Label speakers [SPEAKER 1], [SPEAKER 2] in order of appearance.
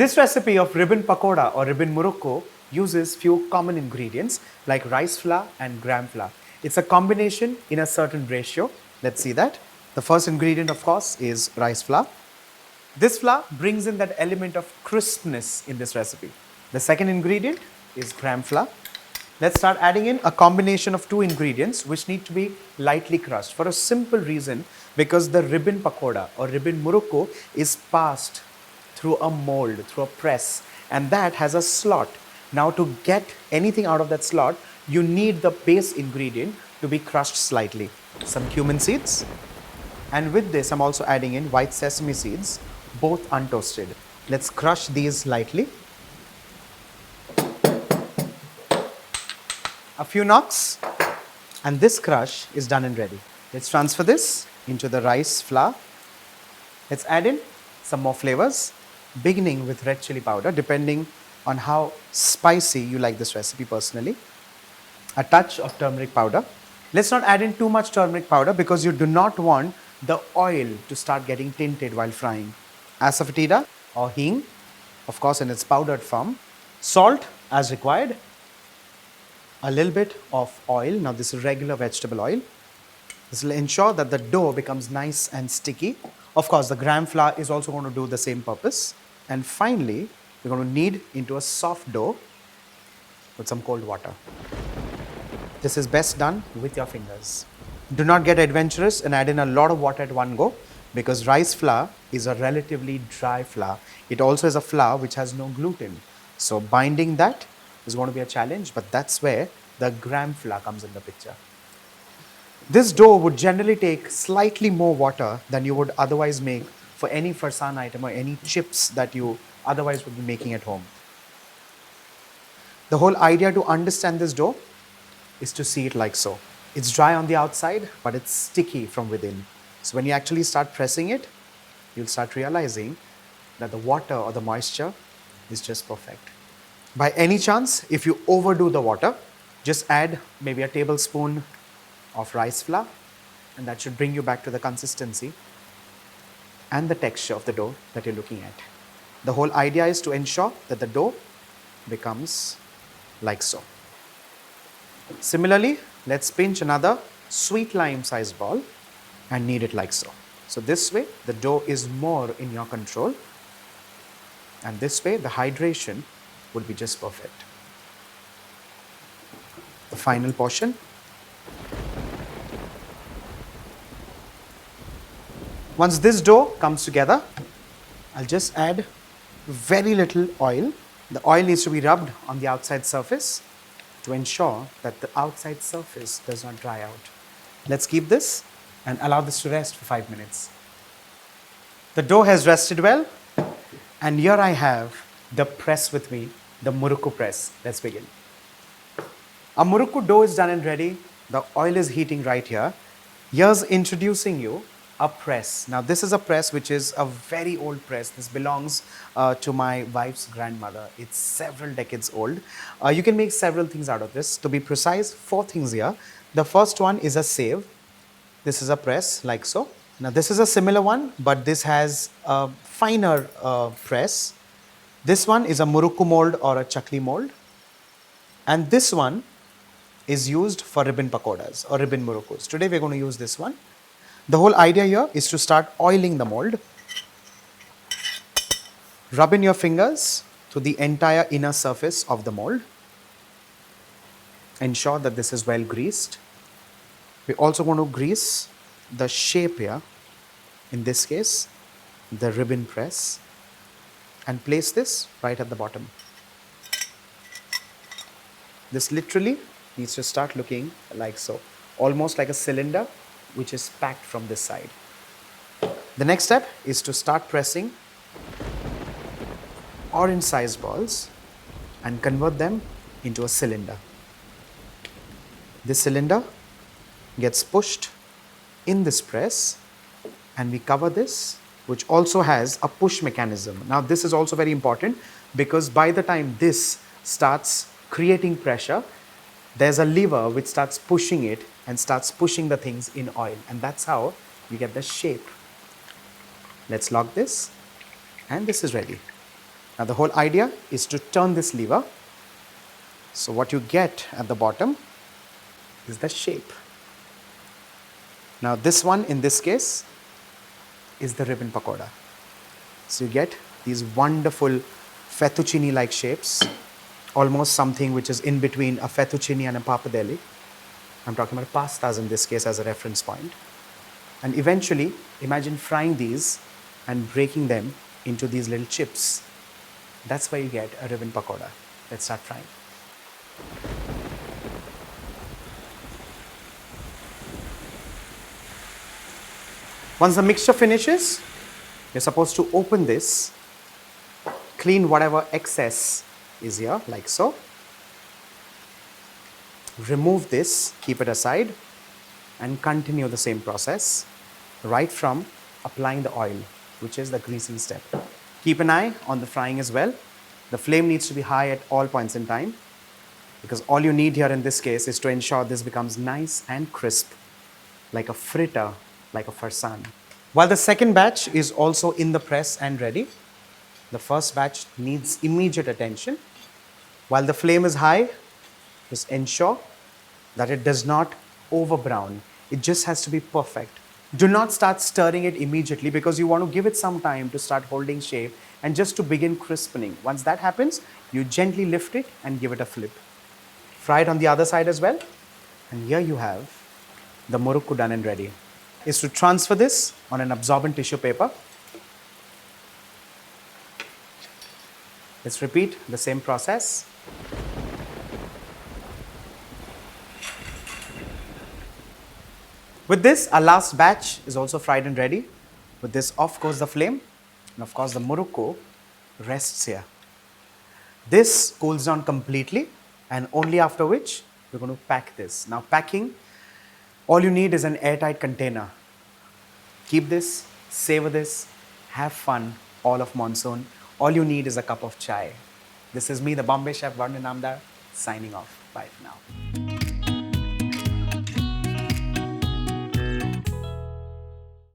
[SPEAKER 1] This recipe of ribbon pakoda or ribbon murukku uses few common ingredients like rice flour and gram flour. It's a combination in a certain ratio. Let's see that. The first ingredient, of course, is rice flour. This flour brings in that element of crispness in this recipe. The second ingredient is gram flour. Let's start adding in a combination of two ingredients which need to be lightly crushed for a simple reason, because the ribbon pakoda or ribbon murukku is passed through a mold, through a press, and that has a slot. Now to get anything out of that slot, you need the base ingredient to be crushed slightly. Some cumin seeds, and with this I'm also adding in white sesame seeds, both untoasted. Let's crush these lightly. A few knocks, and this crush is done and ready. Let's transfer this into the rice flour. Let's add in some more flavors, beginning with red chili powder, depending on how spicy you like this recipe personally. A touch of turmeric powder. Let's not add in too much turmeric powder because you do not want the oil to start getting tinted while frying. Asafoetida or hing, of course in its powdered form. Salt as required. A little bit of oil. Now this is regular vegetable oil. This will ensure that the dough becomes nice and sticky. Of course, the gram flour is also going to do the same purpose. And finally, we're going to knead into a soft dough with some cold water. This is best done with your fingers. Do not get adventurous and add in a lot of water at one go, because rice flour is a relatively dry flour. It also is a flour which has no gluten. So binding that is going to be a challenge, but that's where the gram flour comes in the picture. This dough would generally take slightly more water than you would otherwise make for any farsan item or any chips that you otherwise would be making at home. The whole idea to understand this dough is to see it like so. It's dry on the outside, but it's sticky from within. So when you actually start pressing it, you'll start realizing that the water or the moisture is just perfect. By any chance, if you overdo the water, just add maybe a tablespoon of rice flour, and that should bring you back to the consistency and the texture of the dough that you're looking at. The whole idea is to ensure that the dough becomes like so. Similarly, let's pinch another sweet lime sized ball and knead it like so. So this way, the dough is more in your control, and this way, the hydration would be just perfect. The final portion. Once this dough comes together, I'll just add very little oil. The oil needs to be rubbed on the outside surface to ensure that the outside surface does not dry out. Let's keep this and allow this to rest for 5 minutes. The dough has rested well, and here I have the press with me, the murukku press. Let's begin. Our murukku dough is done and ready. The oil is heating right here. Here's introducing you a press. Now this is a press which is a very old press. This belongs to my wife's grandmother. It's several decades old. You can make several things out of this. To be precise, 4 things here. The first one is a sieve. This is a press like so. Now this is a similar one, but this has a finer press. This one is a Murukku mold or a Chakli mold. And this one is used for ribbon pakodas or ribbon murukkus. Today we're going to use this one. The whole idea here is to start oiling the mold. Rub in your fingers to the entire inner surface of the mold. Ensure that this is well greased. We're also going to grease the shape here, in this case, the ribbon press, and place this right at the bottom. This literally needs to start looking like so, almost like a cylinder which is packed from this side. The next step is to start pressing orange sized balls and convert them into a cylinder. This cylinder gets pushed in this press, and we cover this, which also has a push mechanism. Now this is also very important, because by the time this starts creating pressure, there's a lever which starts pushing it and starts pushing the things in oil, and that's how you get the shape. Let's lock this, and this is ready. Now the whole idea is to turn this lever. So what you get at the bottom is the shape. Now this one in this case is the ribbon pakoda. So you get these wonderful fettuccine-like shapes, almost something which is in between a fettuccine and a pappardelle. I'm talking about pastas in this case as a reference point. And eventually, imagine frying these and breaking them into these little chips. That's where you get a ribbon pakoda. Let's start frying. Once the mixture finishes, you're supposed to open this, clean whatever excess is here, like so. Remove this, keep it aside, and continue the same process right from applying the oil, which is the greasing step. Keep an eye on the frying as well. The flame needs to be high at all points in time, because all you need here in this case is to ensure this becomes nice and crisp, like a fritter, like a farsan. While the second batch is also in the press and ready, the first batch needs immediate attention. While the flame is high, just ensure that it does not over brown. It just has to be perfect. Do not start stirring it immediately because you want to give it some time to start holding shape and just to begin crispening. Once that happens, you gently lift it and give it a flip. Fry it on the other side as well. And here you have the Murukku done and ready. Is to transfer this on an absorbent tissue paper. Let's repeat the same process. With this, our last batch is also fried and ready. With this, off goes the flame, and of course the Murukku rests here. This cools down completely, and only after which we're going to pack this. Now packing, all you need is an airtight container. Keep this, savor this, have fun all of monsoon. All you need is a cup of chai. This is me, the Bombay Chef Varun Inamdar, signing off. Bye for now.